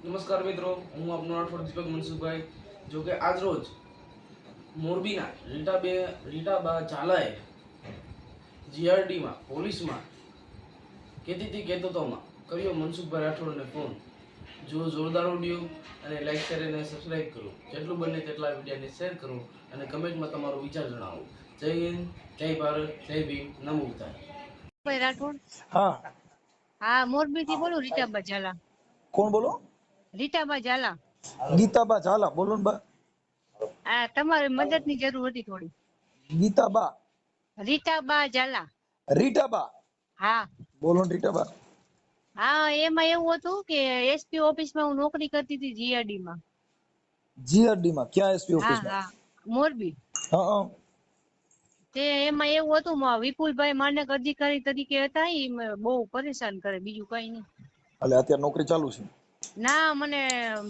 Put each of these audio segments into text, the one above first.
નમસ્કાર મિત્રો, હું આપનો રાઠોડ દીપક મનસુખભાઈ. જો કે આજ રોજ મોરબીના રીટાબા ઝાલાએ જીઆરડીમાં પોલીસમાં કેતોમાં કર્યો મનસુખભાઈ રાઠોડને ફોન. જો જોરદાર ઓડિયો અને લાઈક શેર અને સબસ્ક્રાઇબ કરો. જેટલું બને તેટલા વિડીયોને શેર કરો અને કમેન્ટમાં તમારો વિચાર જણાવો. જય હિન્દ, જય ભારત, જય ભીમ, નમો બુદ્ધાય. રાઠોડ. હા હા, મોરબી થી બોલું. રીટાબા ઝાલા. કોણ બોલો? રીટાબા ઝાલા. ગીતાબા ઝાલા બોલો ને બા. આ તમારી મદદ ની જરૂર હતી થોડી. ગીતાબા. રીટાબા ઝાલા. રીટાબા. હા બોલો ને રીટાબા. હા, એમાં એવું હતું કે એસપી ઓફિસ માં હું નોકરી કરતી હતી જીઆરડી માં. જીઆરડી માં ક્યાં? એસપી હા ઓફિસ માં? હા, મોરબી. હા હા. તે એમાં એવું હતું, વિપુલભાઈ માનક અધિકારી તરીકે હતા. એ બહુ પરેશાન કરે, બીજું કઈ નહીં. એટલે અત્યારે નોકરી ચાલુ છે? ના, મને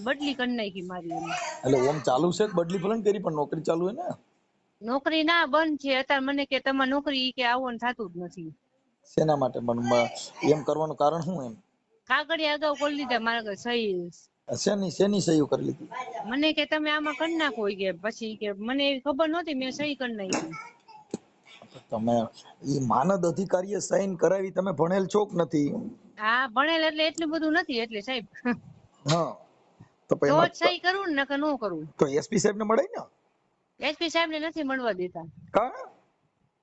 બદલી કરી નાખી મારી એને. એટલે ઓમ ચાલુ છે, બદલી ભલે કરી પણ નોકરી ચાલુ હે ને. નોકરી ના બંધ છે અત્યારે. મને કે તમારે નોકરી કે આવો થતું જ નથી. શેના માટે એમ કરવાનું કારણ શું? એમ કાગળિયા અગાઉ કરી લીધા મારા સહી. શેની સહી કરી લીધી? મને કે તમે આમાં કરી નાખો કે પછી કે મને એવી ખબર નહોતી, મેં સહી કરી નાખી. તમે માનદ અધિકારીએ સાઈન કરાવી, તમે ભણેલ છો કે નથી? હા, ભણેલ એટલે એટલું બધું નથી એટલે સાહેબ. હા તો તો એમાં જ સહી કરું ને, નકર ન કરું. તો એસપી સાહેબ ને મળે ને? એસપી સાહેબ ને નથી મળવા દેતા. કા?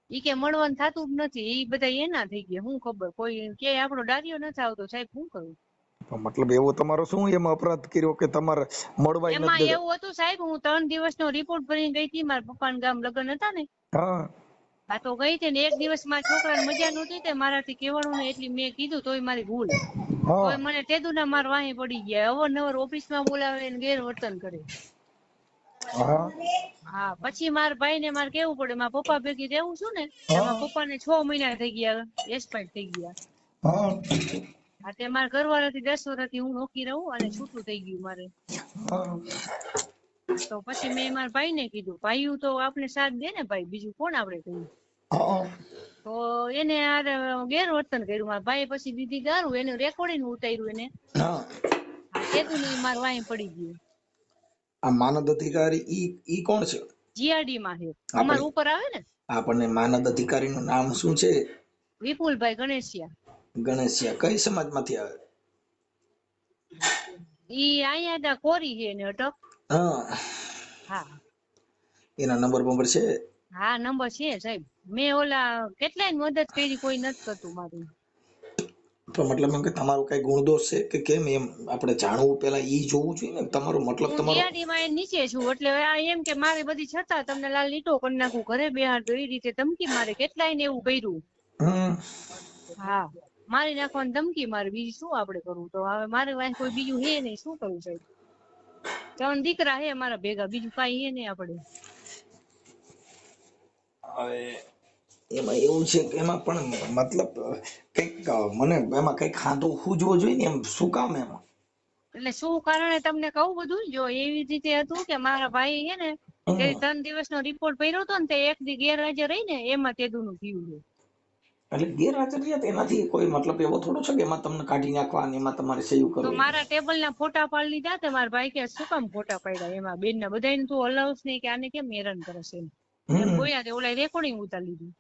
ઈ કે મળવાનું થતું જ નથી. ઈ બધા એના થઈ ગયા. શું ખબર, કોઈ કે આપણો ડાર્યો નથી આવતો સાહેબ, શું કરું? મતલબ એવો તમારો શું એમાં અપરાધ કર્યો કે તમારે મળવાય નથી એમાં દેતા? એવું હતું સાહેબ, હું 3 દિવસનો રિપોર્ટ ભરીને ગઈ હતી. મારા પપ્પાના ગામ લગ્ન હતા ને. હા હા, તો ગઈ હતી ને, એક દિવસ માં છોકરાને મજા નહોતી તે મારાથી કહેવાનું ને, એટલી મેં કીધું તોય મારી ભૂલ. હા તોય મને તેદુના માર વાહી પડી ગયા. અવારનવાર ઓફિસમાં બોલાવે ને ગેરવર્તન કરે. હા હા, પછી મારા ભાઈ ને મારે કેવું પડે, મારા પપ્પા ભેગી રહેવું છું ને. હા મારા પપ્પા ને 6 મહિના થઈ ગયા, એક્સપાયર થઈ ગયા. હા હા, તે મારા ઘરવાળાથી 10 વર્ષથી હું નોકી રહું અને છૂટું થઈ ગયું મારે. હા તો પછી મેં મારા ભાઈ ને કીધું, ભાઈ તો આપણે સાથ દે ને ભાઈ, બીજું કોણ આપણે કહ્યું. હા તો એને ગેરવર્તન કર્યું. મારા ભાઈ પછી દીધી ગારું, એને રેકોર્ડિંગ ઉતાર્યું એને. હા. હા, તેતું ને માર વાંહે પડી ગયું. આ માનદ અધિકારી ઈ કોણ છે? જીઆરડી માં છે, અમાર આપણે ઉપર આવે ને. આપણને માનદ અધિકારી નું નામ શું છે? વિપુલભાઈ ગણેશિયા. ગણેશિયા. કઈ સમાજ માંથી આવે? ઈ અહીંયા કોરી છે ને અટક. હા. હા. એના નંબર છે? હા, નંબર છે સાહેબ. મેં ઓલા કેટલાય મદદ કરી, કોઈ નથી કરતું મારું. તો મતલબ એમ કે તમારું કઈ ગુણદોષ છે કે કેમ? એમ આપણે જાણવું, પેલા ઈ જોવું જોઈએ ને. તમારો મતલબ હું તમારો જીઆરડી માં નીચે છું, એટલે એમ કે મારે બધી છતાં તમને લાલ લીટો કરી નાખું, ઘરે બેહાડતો, એ રીતે ધમકી મારે. કેટલાય ને એવું કર્યું. હમ હા, મારી નાખવાની ધમકી મારે. બીજું શું આપડે કરવું? તો હવે મારે વાંહે કોઈ બીજું હે નહીં, શું કરવું સાહેબ? 3 દીકરા હે મારા ભેગા, બીજું કઈ હે નહીં આપડે. હવે એમાં એવું છે કે એમાં પણ મતલબ કઈક મને એમાં કઈક ખાધું ખૂજવો જોઈએ ને, એમ શું કામ એમાં? એટલે શું કારણે તમને કહું બધું. જો એવી રીતે હતું કે મારા ભાઈ હે ને, તે 3 દિવસનો રિપોર્ટ ભર્યો હતો ને, તે એક દી ગેરહાજર રહી ને, એમાં તેદુનું થયું છે. એટલે ગેરહાજર રહ્યા એનાથી કોઈ મતલબ એવો થોડો છે કે એમાં તમને કાઢી નાખવા અને એમાં તમારે સહી તો કરવી? મારા ટેબલ ના ફોટા પાડી લીધા. તે મારા ભાઈ કે શું કામ ફોટા પાડ્યા? એમાં બેન ના બધાને તું હલાવસ નહીં કે આને કેમ હેરાન કરે છે એમ હમ બોલ્યા. ઓલા રેકોર્ડિંગ ઉતારી લીધું.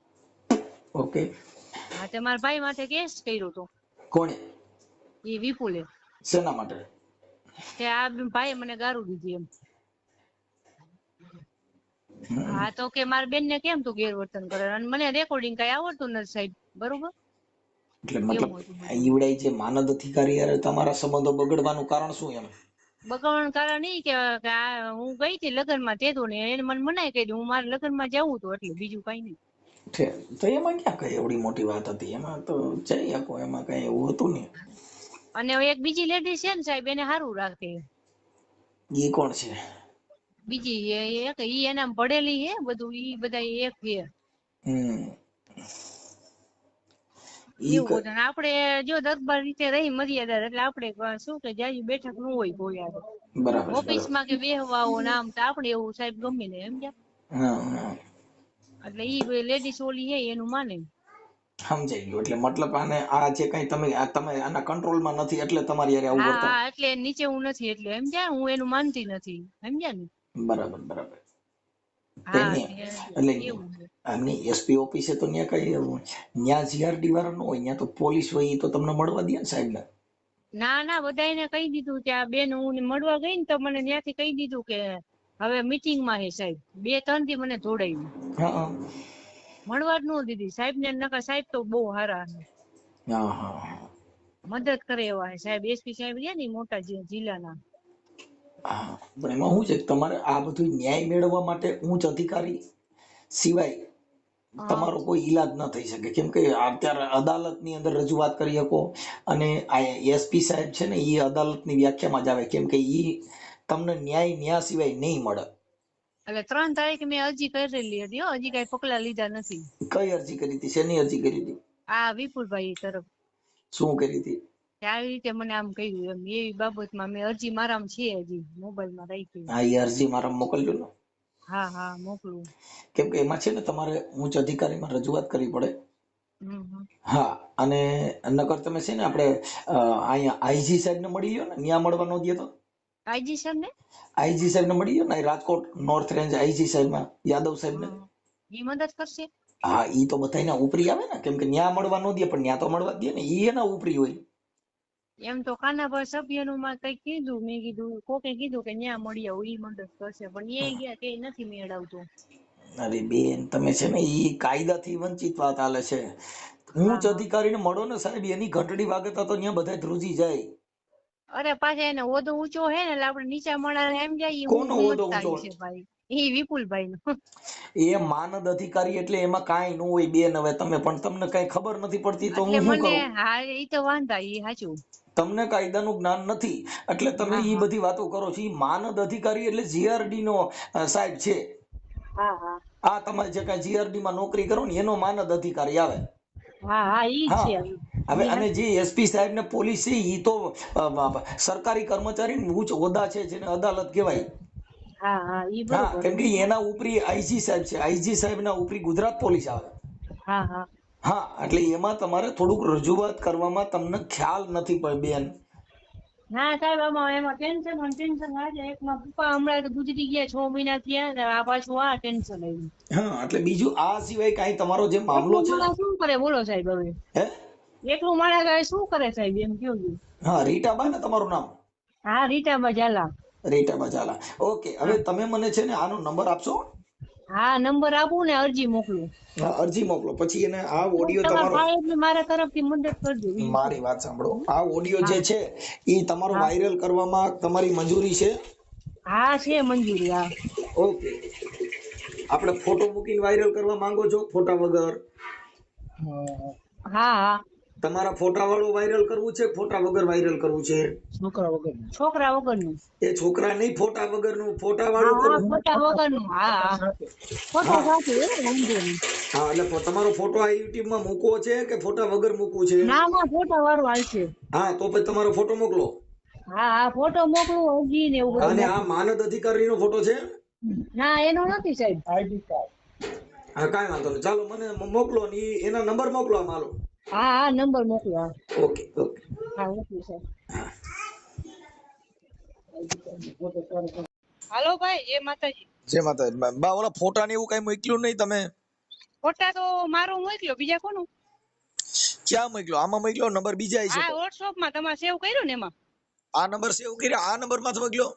ઓકે. હા, તે મારા ભાઈ માથે કેસ કર્યો હતો. કોણે? એ વિપુલે. શેના માટે? તે આ ભાઈ મને ગારું દીધી એમ. હા, તો કે મારી બેન ને કેમ તું ગેરવર્તન કરે? અને મને રેકોર્ડિંગ કઈ આવડતું નથી સાહેબ, બરોબર. એટલે મતલબ એવું હતું બધું. ઈવડાઈ જે માનદ અધિકારી યાર તમારા સંબંધો બગડવાનું કારણ શું એમ? બગાવવાનું કારણ ઈ કે હું ગઈ હતી લગ્ન માં, તેતું ને એને મને મનાઈ કરી. હું મારા લગ્ન માં જવું હતું એટલે, બીજું કઈ નહીં. છે તો એમાં ક્યાં કઈ એવડી મોટી વાત હતી? એમાં તો જઈ શકો, એમાં કઈ એવું હતું નહીં. અને એક બીજી લેડી છે ને સાહેબ, એને સારું રાખે. ઈ કોણ છે? બીજી એક ઈ એના ભણેલી હે બધું, ઈ બધા એક છે. હમ ઈ એવું બધું. આપડે જો દરબાર રીતે રહી મર્યાદા, એટલે આપડે શું કે જાજી બેઠક ન હોય કોઈ યાર બરાબર છે, ઓફિસ બરાબર. માં કે બેહવા આવો ને આમ, તો આપડે એવું સાહેબ ગમે ને એમ. હા હા. એટલે ઈ લેડીસ ઓલી હે એનું માને. સમજાઈ ગયું. એટલે મતલબ આને આ જે કઈ તમે તમે આના કંટ્રોલમાં નથી એટલે તમારી યારે આવું હા વર્તન. હા એટલે નીચે હું નથી એટલે સમજ્યા, હું એનું માનતી નથી સમજ્યા ને. બરાબર બરાબર. કઈ હા નહીં. તે એટલે એવું છે. આમની એસપી ઓફિસે તો ત્યાં કઈ ત્યાં જીઆરડી વાળા ન હોય, ત્યાં તો પોલીસ હોય, એ તો તમને મળવા દે ને સાહેબ ને. ના ના બધાને કહી દીધું કે આ બેન હું મળવા ગઈ ને તો મને ત્યાંથી કહી દીધું કે હવે મીટિંગ માં હે સાહેબ. 2-3 દી મને દોડાવી, હા મળવા જ ન દીધી સાહેબ ને. નકર સાહેબ તો બહુ સારા છે. હા હા મદદ કરે એવા છે સાહેબ. એસપી સાહેબ રહ્યા ને ઈ મોટા જિલ્લાના. હા. પણ એમાં શું છે કે તમારે આ બધું ન્યાય મેળવવા માટે ઉચ્ચ અધિકારી સિવાય હા તમારો કોઈ ઈલાજ ન થઈ શકે. કેમ કે અત્યારે અદાલતની અંદર રજૂઆત કરી શકો, અને આ એસપી સાહેબ છે ને એ અદાલતની વ્યાખ્યામાં જ આવે, કેમ કે એ તમને ન્યાય ન્યા સિવાય નહીં મળે. એટલે 3 તારીખે મેં અરજી કરેલી હતી હો, હજી કઈ પગલા લીધા નથી. કઈ અરજી કરી હતી? શેની અરજી કરી હતી? આ વિપુલભાઈ તરફ શું કરી હતી? કે આવી રીતે મને આમ કહ્યું એમ, એવી બાબતમાં મેં અરજી મારામાં છે હજી મોબાઈલમાં રાખી. હા, એ અરજી મારા મોકલજો ને. હા હા મોકલું. કેમ કે એમાં છે ને તમારે ઉચ્ચ અધિકારીમાં રજૂઆત કરવી પડે. હમ. હા. અને નકર તમે છે ને આપણે અહીંયા આઈજી સાહેબ ને મળી ગયો ને, ન્યા મળવા ન દે તો આઈજી સર ને. આઈજી સાહેબ ને મળી ગયો ને, રાજકોટ નોર્થ રેન્જ આઈજી સાહેબ માં યાદવ સાહેબ ને. ઈ મદદ કરશે. હા, ઈ તો બધાયના ઉપરી આવે ને, કેમ કે ન્યા મળવા ન દે પણ ન્યા તો મળવા દે ને, ઈ એના ઉપરી હોય. એમ તો કાનાભાઈ સભ્યનું માં કઈ કીધું, મેં કીધું કોકે કીધું કે ન્યા મળી આવું ઈ મદદ કરશે, પણ એ ગયા કે નથી મેળવતું. અરે બેન, તમે છે ને ઈ કાયદાથી વંચિત વાત હાલે છે. હા ઉચ્ચ હા. અધિકારીને મળો ને સાહેબ, એની ઘંટડી વાગતા તો ત્યાં બધા ધ્રુજી જાય. અરે પાછા એને હોદ્દો ઊંચો હે ને એટલે આપડે નીચા માણસ એમ જાય ઈ હું કોનો હોદ્દો સમજતા ઊંચો? છે ભાઈ. ઈ વિપુલભાઈ નો. એ માનદ અધિકારી એટલે એમાં કાંઈ ન હોય બેન. હવે તમે પણ તમને કઈ ખબર નથી પડતી તો એટલે હું શું મને કરું? હા ઈ તો વાંધા ઈ સાચું. તમને કાયદાનું જ્ઞાન નથી એટલે તમે હા ઈ હા બધી વાતો કરો છો. ઈ માનદ અધિકારી એટલે જીઆરડી નો સાહેબ છે. હા હા આ તમારે જે કઈ જીઆરડી માં નોકરી કરો ને એનો માનદ અધિકારી આવે. હા હા ઈ હા. છે. હવે ઈ અને હાચું. જે એસપી સાહેબ ને પોલીસ છે ઈ તો સરકારી કર્મચારી ઉચ્ચ હોદ્દા છે, જેને અદાલત કહેવાય. હા હા ઈ હા, બરોબર. કેમ કે એના ઉપરી આઈજી સાહેબ છે. આઈજી સાહેબ ના ઉપરી ગુજરાત પોલીસ આવે. હા હા હા, એટલે એમાં તમારે થોડુંક રજૂઆત કરવામાં તમને ખ્યાલ નથી પડે બેન. ના સાહેબ આમાં એમાં ટેન્શન આજે એકમાં પપ્પા હમણાં તો ગુજરી ગયા 6 મહિના થયા ને આ પાછું આ ટેન્શન આવ્યું. હા, એટલે બીજું આ સિવાય કાંઈ તમારો જે મામલો એકલું છે ને. માણસ શું કરે બોલો સાહેબ હવે. હે? એકલું માણસ હવે શું કરે સાહેબ એમ કયો છો. હા, રીટાબા ને તમારું નામ? હા રીટાબા ઝાલા. રીટાબા ઝાલા. ઓકે, હવે હા તમે મને છે ને આનો નંબર આપશો? હા નંબર આપું ને અરજી મોકલું. હા, અરજી મોકલો. પછી એને આ ઓડિયો તમારા તમારો, ભાઈ એટલે મારા તરફથી મદદ કરજો બીજું શું. મારી વાત સાંભળો, આ ઓડિયો જે હા છે એ તમારો હા વાયરલ કરવામાં તમારી મંજૂરી છે? હા છે મંજૂરી હા. ઓકે. આપણે ફોટો મૂકીને વાયરલ કરવા માંગો છો? ફોટા વગર? હા હા તમારા ફોટા વાળું વાયરલ કરવું છે, ફોટા વગર વાયરલ કરવું છે? છોકરા વગરનું. એ છોકરા નહીં, ફોટા વગરનું, ફોટા હા વાળું હા કરવું. ફોટા વગરનું. હા હા ફોટા હા સાથે હો વાંધો નહીં. હા, એટલે તમારો ફોટો આ યુટ્યુબ માં મૂકવો છે કે ફોટા વગર મૂકવું છે? ના ના ફોટા વાળું હાલશે. હા, તો પછી તમારો ફોટો મોકલો. હા હા ફોટો મોકલું અરજી ને એવું બધું અને આ મોકલું. માનદ અધિકારી નો ફોટો છે? ના એનો નથી સાહેબ. ID card. હા, કાંઈ વાંધો નહીં. ચાલો મને મોકલો ને એના નંબર મોકલો આમ હાલો. હા હા નંબર મોકલો હા. Okay okay. હા મોકલું સાહેબ. હાલો ભાઈ જય માતાજી. જય માતા. બા ઓલા ફોટા ને એવું કઈ મોકલ્યું નહીં તમે? ફોટા તો મારો મોકલ્યો બીજા કોનું. ક્યાં મોકલ્યો? આમાં મોકલ્યો? નંબર બીજા છે હા તો? વોટ્સઅપ માં તમારે સેવ કર્યું ને એમાં. આ નંબર સેવ કર્યા? આ નંબર માં મોકલ્યો?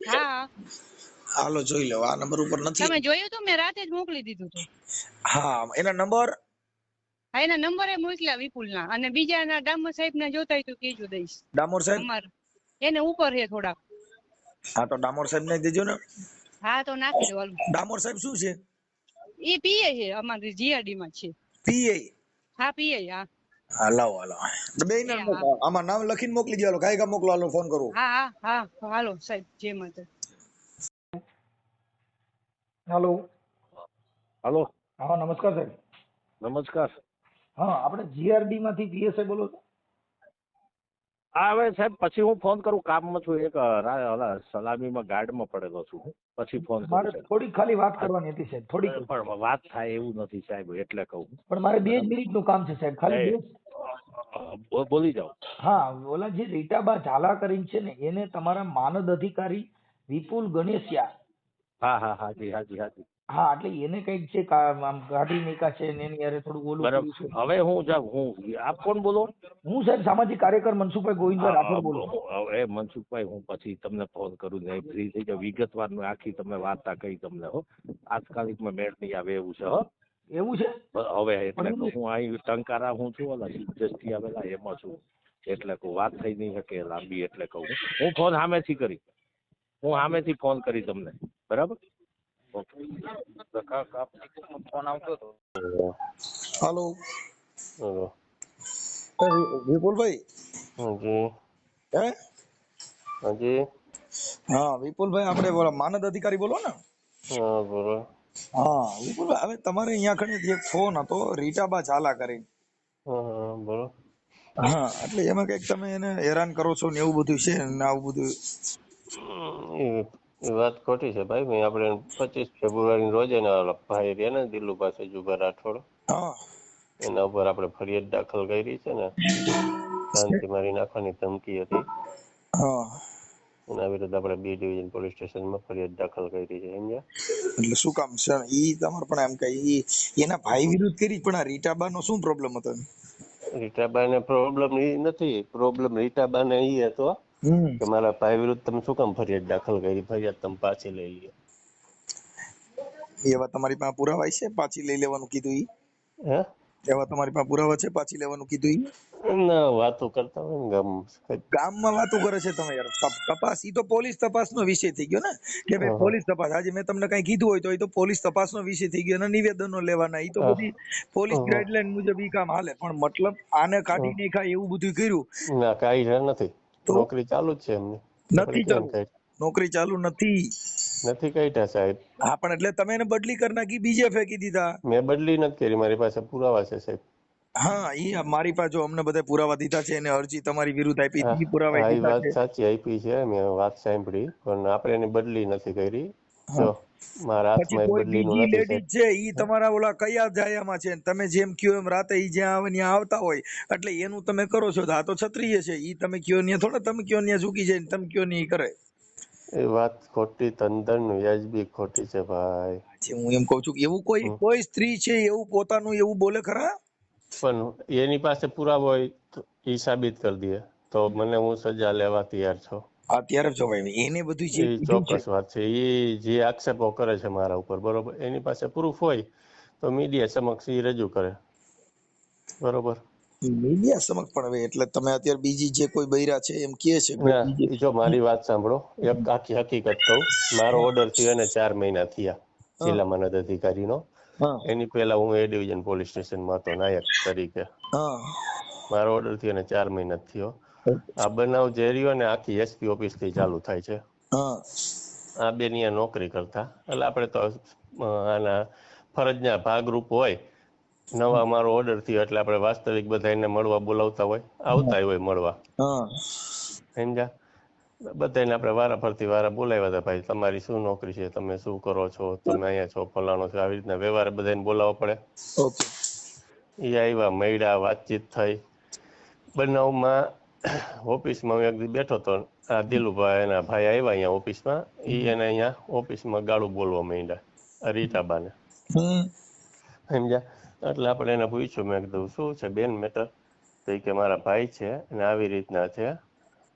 હા હા હાલો જોઈ લો. આ નંબર ઉપર નથી. તમે જોયું તો મેં રાતે જ મોકલી દીધું હતું. હા, એના નંબર? હા એના નંબર એ મોકલ્યા વિપુલ ના, અને બીજા ડામર સાહેબ ના જોતા હોય તો કેજો દઈશ. ડામોર સાહેબ? અમાર એને ઉપર છે થોડા. હા, તો ડામોર સાહેબ ને દેજો ને. હા તો નાખી દો હાલો. ડામોર સાહેબ શું છે? એ પીએ છે અમારી જીઆરડી માં છે. પીએ? હા પીએ હા. હા, લાવો હાલો. બે એ હા આમાં નામ લખીને મોકલી દો. કાંઈ કામ મોકલો, હાલો ફોન કરું. હા હા હા હાલો સાહેબ જય માતા. હાલો. હલો હા, નમસ્કાર સાહેબ. નમસ્કાર. હા, આપણે જીઆરડી માંથી પીએસઆઈ બોલો છો? હા હવે સાહેબ પછી હું ફોન કરું, કામમાં છું, એક ઓલા સલામીમાં ગાર્ડમાં પડેલો છું હું. પછી ફોન કરું મારે સાહેબ. થોડીક ખાલી વાત કરવાની હતી સાહેબ, થોડીક જ. પણ વાત થાય એવું નથી સાહેબ, એટલે કહું. પણ મારે 2 જ બરાબર. મિનિટનું કામ છે સાહેબ, ખાલી એ 2. બોલી જાઓ. હા, ઓલા જે રીટાબા ઝાલા કરીને છે ને, એને તમારા માનદ અધિકારી વિપુલ ગણેશિયા, હા હા હાજી હાજી હાજી. હા, એટલે એને કઈક છે આમ કાઢી નાખ્યા છે ને એની યારે થોડું ઓલું બરાબર. કર્યું છે. હવે હું જાઉં, હું આપ કોણ બોલો? હું સાહેબ સામાજિક કાર્યકર મનસુખભાઈ ગોવિંદભાઈ રાઠોડ બોલું. હવે મનસુખભાઈ હું પછી તમને ફોન કરું ને ફ્રી થઈ જાવ, વિગતવાર આખી તમે વાર્તા કહી તમને હો. આજકાલિકમાં મેળ નહીં આવે એવું છે હો. એવું છે? હવે એટલે પણ કે હું અહીં ટંકારા હું છું, ઓલા સિદ્ધેશથી આવેલા એમાં છું, એટલે કહું વાત થઈ નહીં શકે લાંબી, એટલે કહું હું ફોન સામેથી કરી, હું સામેથી ફોન કરી તમને, બરાબર. ઓકે. ફોન આવતો હતો. હાલો, હેલો. વિપુલભાઈ. હાજી હે? હાજી. હા વિપુલભાઈ, આપણે બોલો માનદ અધિકારી બોલો ને? હા બોલો. હા વિપુલભાઈ, હવે તમારે અહીંયા કણે એક ફોન હતો રીટાબા ઝાલા કરીને. હા બોલો. હા, એટલે એમાં કઈક તમે એને હેરાન કરો છો ને એવું બધું છે ને આવું બધું. એ વાત ખોટી છે ભાઈ. મેં આપણે 25 ફેબ્રુઆરી રોજ એના ઓલા ભાઈ રહ્યા ને દિલ્હુ પાસે જુગા રાઠોડ, હા. એના ઉપર આપણે ફરિયાદ દાખલ કરી છે ને, શાંતિ મારી નાખવાની ધમકી હતી. હા, એના વિરુદ્ધ આપણે B ડિવિઝન પોલીસ સ્ટેશનમાં ફરિયાદ દાખલ કરી છે, સમજ્યા? એટલે શું કામ છે ઈ તમારે પણ એમ કે ઈ એના ભાઈ વિરુદ્ધ કરી, પણ આ રીટાબાનો શું પ્રોબ્લેમ હતો? રીટાબાને પ્રોબ્લેમ એ નથી, પ્રોબ્લેમ રીટાબાને એ હતો હમ. કે મારા ભાઈ વિરુદ્ધ તમે શું કામ ફરિયાદ દાખલ કરી, ફરિયાદ તમે પાછી લઈ લ્યો. એવા તમારી પાસે પુરાવા છે પાછી લઈ લેવાનું કીધું ઈ? હે? એવા તમારી પાસે પુરાવા છે પાછી લેવાનું કીધું ઈ? ના, વાતો કરતા હોય ને ગામ. ગામમાં વાતો કરે છે તમે યાર. તપાસ ઈ તો પોલીસ તપાસનો વિષય થઈ ગયો ને, કે ભાઈ પોલીસ તપાસ. આજે મેં તમને કઈ કીધું હોય તો એ તો પોલીસ તપાસનો વિષય થઈ ગયો, એના નિવેદનો લેવાના, ઈ તો બધી પોલીસ ગાઈડલાઈન મુજબ ઈ કામ હાલે. પણ મતલબ આને કાઢી નાખ્યા એવું બધું કર્યું ના, કાંઈ છે નથી, તો નોકરી ચાલુ જ છે એમની. આપણે નથી કેમ ચાલુ, કાંઈ નોકરી ચાલુ નથી. નથી કાઢ્યા સાહેબ. હા, પણ એટલે તમે એને બદલી કરી નાખી, બીજે ફેંકી દીધા. મેં બદલી નથી કરી, મારી પાસે પુરાવા છે સાહેબ. હા, ઈ મારી પાસે જો અમને બધા પુરાવા દીધા છે, એને અરજી તમારી વિરુદ્ધ આપી, હા ઈ પુરાવા હા, એ દીધા વાત છે. સાચી આપી છે, મેં વાત સાંભળી, પણ આપણે એની બદલી નથી કરી. હા. જો મારા પછી હાથમાં એ કોઈ બદલીનું બીજી નથી સાહેબ. લેડીઝ છે, ઈ તમારા ઓલા કયા જાયામાં છે, તમે જેમ કયો એમ રાતે ઈ જ્યાં આવે ત્યાં આવતા હોય, એટલે એનું તમે કરો છો. તો આ તો ક્ષત્રિય છે, ઈ તમે કયો ને થોડા તમે કયો ને ઝૂકી જાય ને તમે કયો ને ઈ કરે. એ વાત ખોટી, તદ્દન વ્યાજબી ખોટી છે ભાઈ. જે હું એમ કઉ છું કે એવું કોઈ સ્ત્રી છે એવું પોતાનું એવું બોલે ખરા? પણ એની પાસે પુરાવો હોય તો એ સાબિત કરી દે તો મને હું સજા લેવા તૈયાર છું. અત્યારે જો ભાઈ એને બધું જે એ કીધું છે, ચોક્કસ વાત છે. એ જે આક્ષેપો કરે છે મારા ઉપર, બરોબર, એની પાસે પ્રૂફ હોય તો મીડિયા સમક્ષ એ રજૂ કરે, બરોબર. મીડિયા સમક્ષ. પણ હવે એટલે તમે અત્યારે બીજી જે કોઈ બૈરા છે એમ કહે છે કે ના, બીજી. એ જો મારી વાત સાંભળો, એક આખી હકીકત કહું. મારો ઓર્ડર થયો એને 4 મહિના થયા, હા, જિલ્લા મદદ અધિકારીનો. હા, એની પહેલા હું A ડિવિઝન પોલીસ સ્ટેશનમાં હતો નાયક તરીકે. હા, મારો ઓર્ડર થયો એને 4 મહિના થયો. આ બનાવ જે રહ્યો ને આખી SP ઓફિસ થી ચાલુ થાય છે. હા, આ બેન અહીંયા નોકરી કરતા, એટલે આપણે તો આના ફરજના ભાગરૂપ હોય. નવા મારો ઓર્ડર થયો એટલે આપણે વાસ્તવિક બધા એને મળવા બોલાવતા હોય, આવતા હોય મળવા, હા, સમજ્યા? બધાને આપણે વારાફરતી બોલાવ્યા હતા, ભાઈ તમારી શું નોકરી છે, તમે શું કરો છો, તમે અહીંયા છો, ફલાણો છો, આવી રીતના વ્યવહારે બધાને બોલાવવા પડે. ઓકે. એ આવ્યા, મળ્યા, વાતચીત થઈ. બનાવમાં ઓફિસમાં હું એક દી બેઠો હતો, આ દિલુભાઈ એના ભાઈ આવ્યા અહીંયા ઓફિસમાં. એ એને અહીંયા ઓફિસમાં ગાળું બોલવા માંડ્યા રીટાબાને, સમજ્યા? એટલે આપણે એને પૂછ્યું, મેં કીધું શું છે બેન મેટર? તો એ કે મારા ભાઈ છે અને આવી રીતના છે.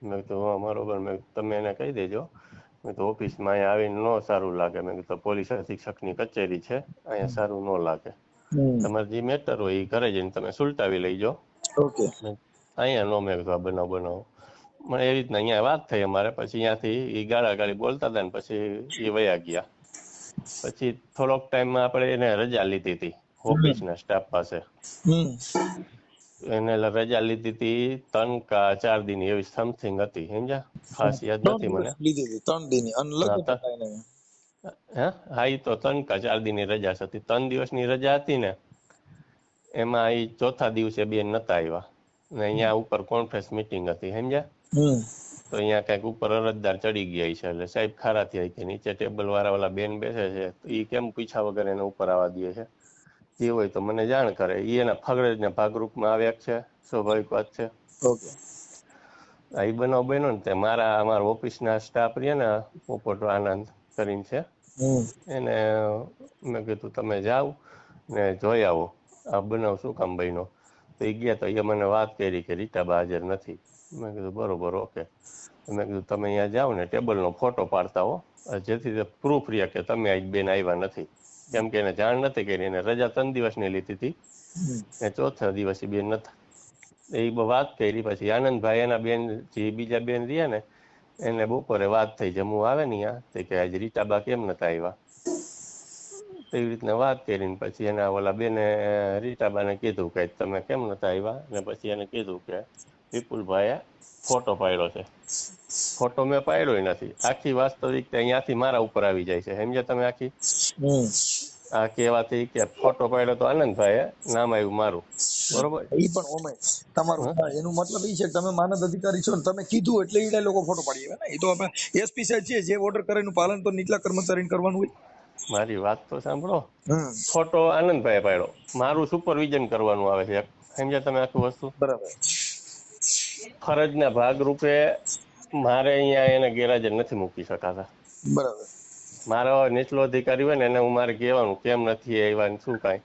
મેં કીધું હા બરોબર. મેં તમે એને કહી દેજો. મેં તો ઓફિસમાં અહીંયા આવીને ન સારું લાગે. મેં કીધું પોલીસ અધિક્ષકની કચેરી છે, અહીંયા સારું ન લાગે. તમારે જે મેટર હોય એ ઘરે જઈને તમે સુલટાવી લઈ જાઓ. ઓકે. અહીંયા નો, મેં કીધું આ બનાવો. મને એ રીતના અહીંયા વાત થઈ અમારે. પછી અહીંયાથી એ ગાળાગાળી બોલતા હતા ને પછી એ વયા ગયા. પછી થોડોક ટાઈમમાં આપણે એને રજા લીધી હતી ઓફિસના સ્ટાફ પાસે. એને રજા લીધી હતી 3 કે 4 દિન એવી સમથિંગ હતી, સમજ્યા? ખાસ યાદ 3 નથી મને. દિવસ લીધી હતી, 3 દિન અને લગ્ન હા હતા એને. હા, એ તો 3 કે 4 દિનની રજા હતી. 3 દિવસની રજા હતી ને, એમાં એ ચોથા દિવસે બેન નતા આવ્યા. ને અહીંયા ઉપર કોન્ફરન્સ મીટિંગ હતી સમજ્યા. તો અહીંયા કઈક ઉપર અરજદાર ચડી ગયા છે એટલે સાહેબ ખારા થયા કે નીચે ટેબલ વાળા ઓલા બેન બેસે છે એ કેમ પૂછ્યા વગર એને ઉપર આવવા દે છે, જે હોય તો મને જાણ કરે. એ એના ફરજના ભાગરૂપમાં આવ્યા છે, સ્વાભાવિક વાત છે. ઓકે. એ બનાવ બન્યો ને તે અમારા ઓફિસના સ્ટાફ રહ્યા ને પોપટ આનંદ કરીને છે, એને મેં કીધું તમે જાઓ ને જોઈ આવો આ બનાવ શું કામ બન્યો. તો એ ગયા તો એ મને વાત કરી કે રીટાબા હાજર નથી. મેં કીધું બરોબર ઓકે. મેં કીધું તમે અહીંયા જાઓ ને ટેબલનો ફોટો પાડતા હો, જેથી તે પ્રૂફ રહ્યા કે તમે આ બેન આવ્યા નથી. કેમ કે એને જાણ નથી કરી, એને રજા 3 દિવસની લીધી હતી ને ચોથા દિવસે બેન નતા. એ વાત કરી. પછી આનંદભાઈ એના બેન જે બીજા બેન રહ્યા ને એને બપોરે વાત થઈ જમવું આવે ને અહીંયા તે કે આજે રીટાબા કેમ નતા આવ્યા. એવી રીતના વાત કરીને પછી એના ઓલા બેને રીટાબાને કીધું કે તમે કેમ નતા આવ્યા. ને પછી એને કીધું કે વિપુલભાઈએ ફોટો પાડ્યો છે. ફોટો મેં પાડ્યો નથી. આખી વાસ્તવિકતા અહીંયાથી મારા ઉપર આવી જાય છે સમજ્યા તમે. આખી આ કહેવાથી કે ફોટો પાડ્યો તો આનંદભાઈએ, નામ આવ્યું મારું. બરોબર. ઈ પણ ઓમે તમારું એનું મતલબ એ છે કે તમે માનદ અધિકારી છો ને તમે કીધું એટલે ઈ લોકો ફોટો પાડી આવ્યા ને. એ તો આપણે એસપી સાહેબ છે, જે ઓર્ડર કરે એનું પાલન તો નીચલા કર્મચારીને કરવાનું હોય. મારી વાત તો સાંભળો. ફોટો આનંદભાઈ પાડ્યો, મારું સુપરવિઝન કરવાનું આવે છે સમજ્યા તમે આખું વસ્તુ. બરાબર. ફરજના ભાગરૂપે મારે અહીંયા એને ગેરહાજર નથી મૂકી શકાતા. બરાબર. મારો નીચલો અધિકારી હોય ને એને હું મારે કહેવાનું કેમ નથી આવ્યા ને શું કાંઈ.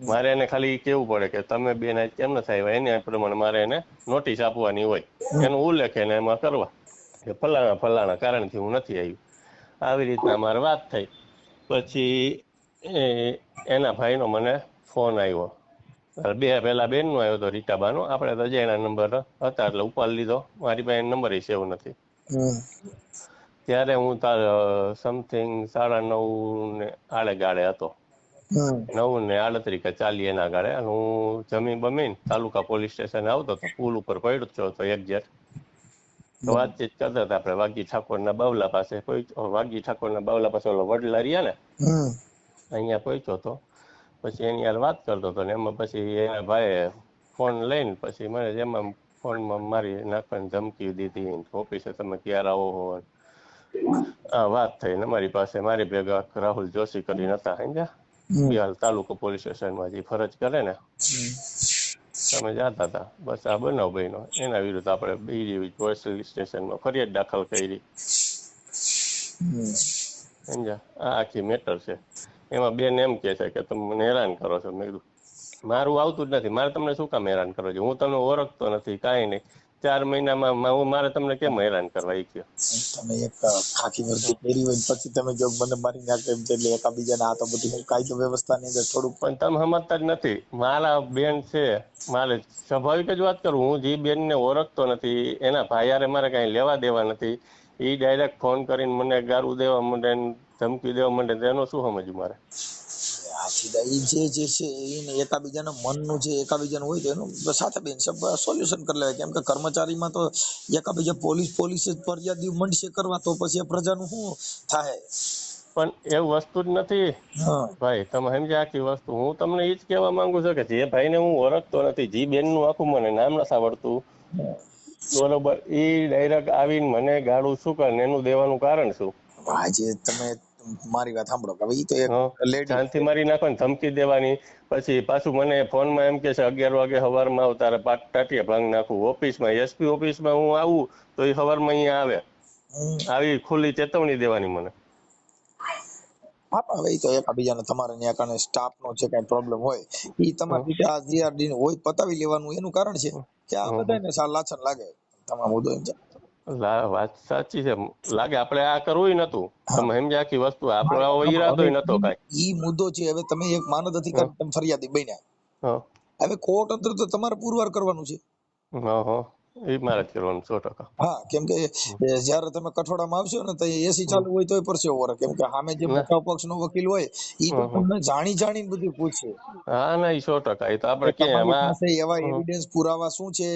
મારે એને ખાલી કેવું પડે કે તમે બેન આજ કેમ નથી આવ્યા, એને પ્રમાણે મારે એને નોટિસ આપવાની હોય. એનો ઉલ્લેખ એને એમાં કરવા કે ફલાણા ફલાણા કારણથી હું નથી આવ્યું. આવી રીતના મારે વાત થઈ. પછી એના ભાઈનો મને ફોન આવ્યો. પહેલા બેનનો આવ્યો હતો રીટાબાનો. આપણે તો એના નંબર હતા એટલે ઉપાડી લીધો. મારી પાસે નંબર સેવ નથી. ત્યારે હું સમથિંગ 9:30 ને આડે ગાળે હતો. 9:38 કે 40 એના ગાળે. હું જમીન બમીન તાલુકા પોલીસ સ્ટેશન આવતો હતો. પુલ ઉપર પડ્યો હતો એક્ઝેક્ટ. તો વાતચીત કરતા હતા આપણે વાઘજી ઠાકોરના બાવલા પાસે. વાઘજી ઠાકોરના બાવલા પાસે ઓલો વડલા રહ્યા ને અહીંયા પહોંચ્યો હતો. પછી એની યાર વાત કરતો હતો ને એમાં પછી એના ભાઈએ ફોન લઈને પછી મને એમાં ફોનમાં મારી નાખવાની ધમકી દીધી. ઓફિસે તમે ક્યારે આવો હો. આ વાત થઈ ને મારી પાસે. મારી ભેગા રાહુલ જોશી કરીને હતા સમજ્યા, બિહાર તાલુકો પોલીસ સ્ટેશનમાં જે ફરજ કરે ને તમે જતા હતા. બસ આ બનાવ બન્યો. એના વિરુદ્ધ આપણે બીજી પોલીસ સ્ટેશનમાં ફરિયાદ દાખલ કરી સમજ્યા. આ આખી મેટર છે. એમાં બેન એમ કે છે કે તમે મને હેરાન કરો છો. મેં કીધું મારું આવતું જ નથી, મારે તમને શું કામ હેરાન કરો છો? હું તમને ઓળખતો નથી કાંઈ નહીં. 4 મહિનામાં મારે તમને કેમ હેરાન કરવા? એ કયો તમે એક ખાખી વર્દી પહેરી હોય પછી તમે જો મને મારી નાખે એમ છે એટલે એકાબીજાને આ તો બધું કાયદો વ્યવસ્થાની અંદર થોડુંક. પણ તમે સમજતા જ નથી. મારા બેન છે, મારે સ્વાભાવિક જ વાત કરું. હું જે બેનને ઓળખતો નથી, એના ભાઈયારે મારે કાંઈ લેવા દેવા નથી. એ ડાયરેક્ટ ફોન કરીને મને ગારું દેવા માંડે, ધમકી દેવા માંડે. એનું શું સમજવું મારે? જે છે એને એકાબીજાના મનનું જે એકાબીજાનું હોય તો એનું સાથે બેન સોલ્યુશન કરી લેવાય. કેમ કે કર્મચારીમાં તો એકાબીજા પોલીસ જ ફરિયાદી મંડશે કરવા તો પછી પ્રજાનું શું થાય? પણ એવું વસ્તુ જ નથી ભાઈ. તમે સમજ્યા આખી વસ્તુ. હું તમને એ જ કહેવા માંગુ છું કે જે ભાઈને હું ઓળખતો નથી, જે બેનનું આખું મને નામ નથી આવડતું બરોબર, એ ડાયરેક્ટ આવીને મને ગાળું શું કરે એનું દેવાનું કારણ શું? આજે તમે મારી વાત સાંભળો કે ઈ તો એક લેડી શાંતિ મારી નાખવાની ધમકી દેવાની. પછી પાછું મને ફોનમાં એમ કે છે 11 વાગે સવારમાં આવ, તારે ટાટિયા ભાંગ નાખું. ઓફિસમાં એસપી ઓફિસમાં હું આવું તો એ સવારમાં અહીંયા આવે. આવી ખુલ્લી ચેતવણી દેવાની મને. હા, હવે તો એકાબીજાને તમારે ત્યાં કારણે સ્ટાફ નો જે કઈ પ્રોબ્લેમ હોય ઈ તમારી રીતે આ જીઆરડી હોય પતાવી લેવાનું. એનું કારણ છે કે આ બધાને લાછન લાગે. તમારો મુદ્દો એમ છે. વાત સાચી છે. લાગે આપણે આ કરવું નતું. તમે સમજ્યા આખી વસ્તુ. આપણો આવો ઈરાદો નતો કાંઈ. ઈ મુદ્દો છે. હવે તમે એક માનદ અધિકારી તમે ફરિયાદી બન્યા, હવે કોર્ટ અંદર તો તમારે પુરવાર કરવાનું છે. એ મારે જ કરવાનું 100%. હા, કેમ કે જયારે તમે કઠોળામાં આવશો ને તો એસી ચાલુ હોય તોય પરસેવો વળે. કેમ કે સામે જે બચાવ પક્ષ નો વકીલ હોય ઈ તો તમને જાણીને બધું પૂછશે. હા ના, એ 100%. એ તો આપણે તમારી પાસે એવા એવિડન્સ પુરાવા શું છે,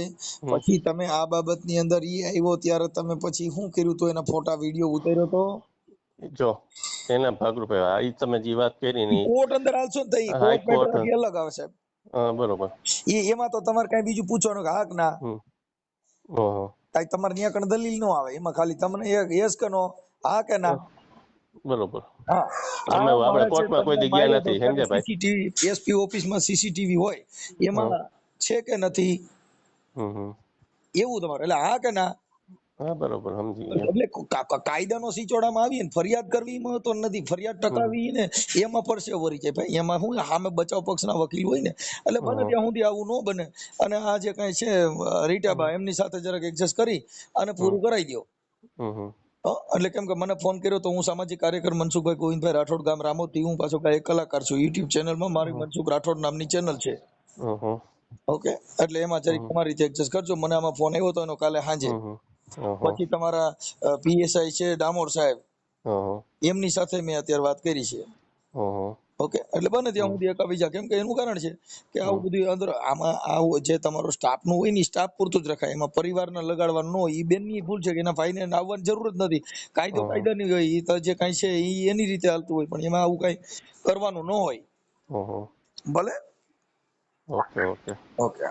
પછી તમે આ બાબતની અંદર ઈ આવ્યો ત્યારે તમે પછી શું કર્યું તો એના ફોટા વિડીયો ઉતાર્યો તો જો એના ભાગરૂપે આ તમે જે વાત કરી ને કોર્ટ અંદર આવશો ને તો ઈ કોર્ટ મેટર અલગ આવે સાહેબ. હા બરોબર. એમાં તો તમારે કઈ બીજું પૂછવાનું કે હા કે ના, હમ. ઓહો. કાંઈ તમારે ત્યાં કણ દલીલ ન આવે, એમાં ખાલી તમને એક યસ કે નો, હા કે ના. બરોબર. હા અમે આ આપણે મળે છે કોર્ટમાં કોઈ તમને દી ગયા માર્યો તો નથી ત્યારે સમજ્યા ભાઈ. સીસીટીવી એસપી ઓફિસમાં સીસીટીવી હોય એમાં હા. છે કે નથી, હમ હમ. એવું તમારે એટલે હા કે ના. હા બરોબર સમજી ગયા. એટલે કાયદાનો સિચોડામાં આવીએ ને ફરિયાદ કરવી એમાં તો નથી, ફરિયાદ ટકાવી ને એમાં પરસેવો વળી જાય ભાઈ. એમાં શું સામે બચાવ પક્ષના વકીલ હોય ને, એટલે બને ત્યાં સુધી આવું ન બને. અને આ જે કઈ છે રીટાબા એમની સાથે જરાક એડજસ્ટ કરી અને પૂરું કરાવી દો. હમ હમ. એટલે કેમ કે મને ફોન કર્યો તો હું સામાજિક કાર્યકર મનસુખભાઈ ગોવિંદભાઈ રાઠોડ, ગામ રામોથી. હું પાછો એક કલાકાર છું. યુટ્યુબ ચેનલમાં મારી મનસુખ રાઠોડ નામની ચેનલ છે. ઓહો. ઓકે, એટલે એમાં જરીક તમારી રીતે એડજસ્ટ કરજો. મને આમાં ફોન આવ્યો હતો એનો કાલે સાંજે. ઓહો. પછી તમારા પીએસઆઈ છે ડામોર સાહેબ, ઓહો. એમની સાથે મેં અત્યારે વાત કરી છે. ઓહો. ઓકે, એટલે બને ત્યાં સુધી એકાબીજા, કેમ કે એનું કારણ છે કે આવું બધું અંદર આમાં આવું જે તમારો સ્ટાફ નું હોય ને સ્ટાફ પૂરતું જ રખાય. એમાં પરિવારને લગાડવાનું ન હોય. એ બેનની ભૂલ છે કે એના ભાઈને આવવાની જરૂર જ નથી. કાયદો કાયદાની હોય, એ તો જે કાંઈ છે એ એની રીતે હાલતું હોય, પણ એમાં આવું કાંઈ કરવાનું ન હોય. ઓહો. ભલે. Okay okay. ઓકે.